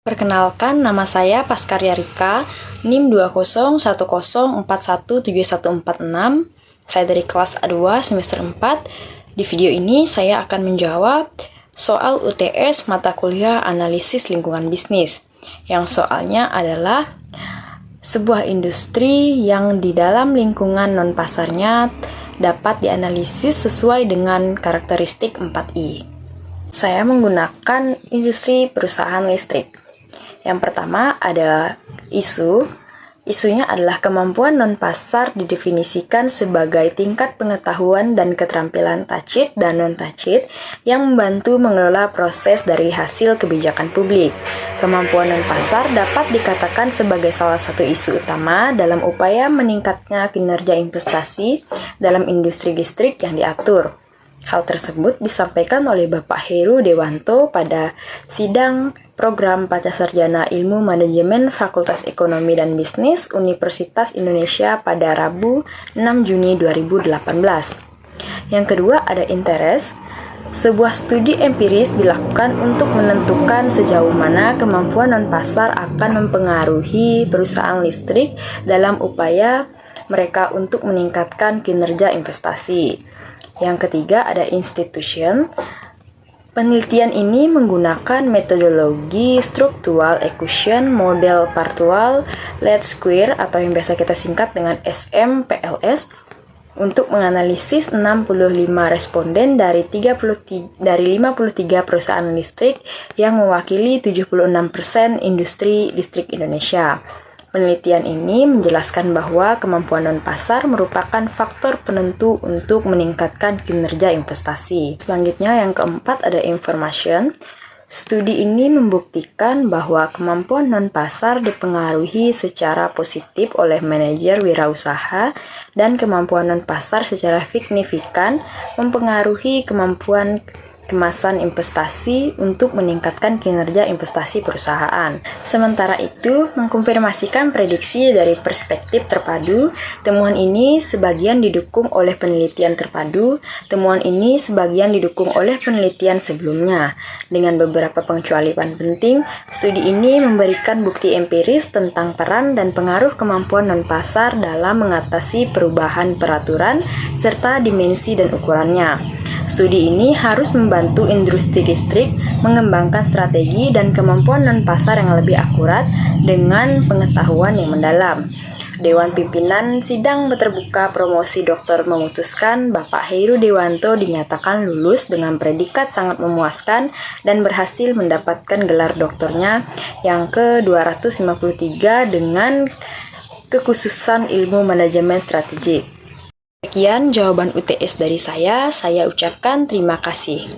Perkenalkan, nama saya Paskarya Rika, NIM 20104171446. Saya dari kelas A2 semester 4. Di video ini saya akan menjawab soal UTS mata kuliah analisis lingkungan bisnis. Yang soalnya adalah sebuah industri yang di dalam lingkungan non-pasarnya dapat dianalisis sesuai dengan karakteristik 4I. Saya menggunakan industri perusahaan listrik. Yang pertama ada isunya adalah kemampuan non-pasar didefinisikan sebagai tingkat pengetahuan dan keterampilan tacit dan non-tacit yang membantu mengelola proses dari hasil kebijakan publik. Kemampuan non-pasar dapat dikatakan sebagai salah satu isu utama dalam upaya meningkatnya kinerja investasi dalam industri listrik yang diatur. Hal tersebut disampaikan oleh Bapak Heru Dewanto pada sidang program Pascasarjana Ilmu Manajemen Fakultas Ekonomi dan Bisnis Universitas Indonesia pada Rabu 6 Juni 2018. Yang kedua ada interest. Sebuah studi empiris dilakukan untuk menentukan sejauh mana kemampuan non-pasar akan mempengaruhi perusahaan listrik dalam upaya mereka untuk meningkatkan kinerja investasi. Yang ketiga ada institution. Penelitian ini menggunakan metodologi struktural equation model partual least square atau yang biasa kita singkat dengan SMPLS untuk menganalisis 65 responden dari 53 perusahaan listrik yang mewakili 76% industri listrik Indonesia. Penelitian ini menjelaskan bahwa kemampuan non-pasar merupakan faktor penentu untuk meningkatkan kinerja investasi. Selanjutnya yang keempat ada information. Studi ini membuktikan bahwa kemampuan non-pasar dipengaruhi secara positif oleh manajer wirausaha dan kemampuan non-pasar secara signifikan mempengaruhi kemampuan kemasan investasi untuk meningkatkan kinerja investasi perusahaan. Sementara itu, mengkonfirmasikan prediksi dari perspektif terpadu, temuan ini sebagian didukung oleh penelitian terpadu, temuan ini sebagian didukung oleh penelitian sebelumnya. Dengan beberapa pengecualian penting, studi ini memberikan bukti empiris tentang peran dan pengaruh kemampuan non-pasar dalam mengatasi perubahan peraturan serta dimensi dan ukurannya. Studi ini harus membantu industri listrik mengembangkan strategi dan kemampuan non-pasar yang lebih akurat dengan pengetahuan yang mendalam. Dewan Pimpinan Sidang Terbuka Promosi Doktor memutuskan Bapak Heru Dewanto dinyatakan lulus dengan predikat sangat memuaskan dan berhasil mendapatkan gelar doktornya yang ke-253 dengan kekhususan ilmu manajemen strategik. Sekian jawaban UTS dari saya ucapkan terima kasih.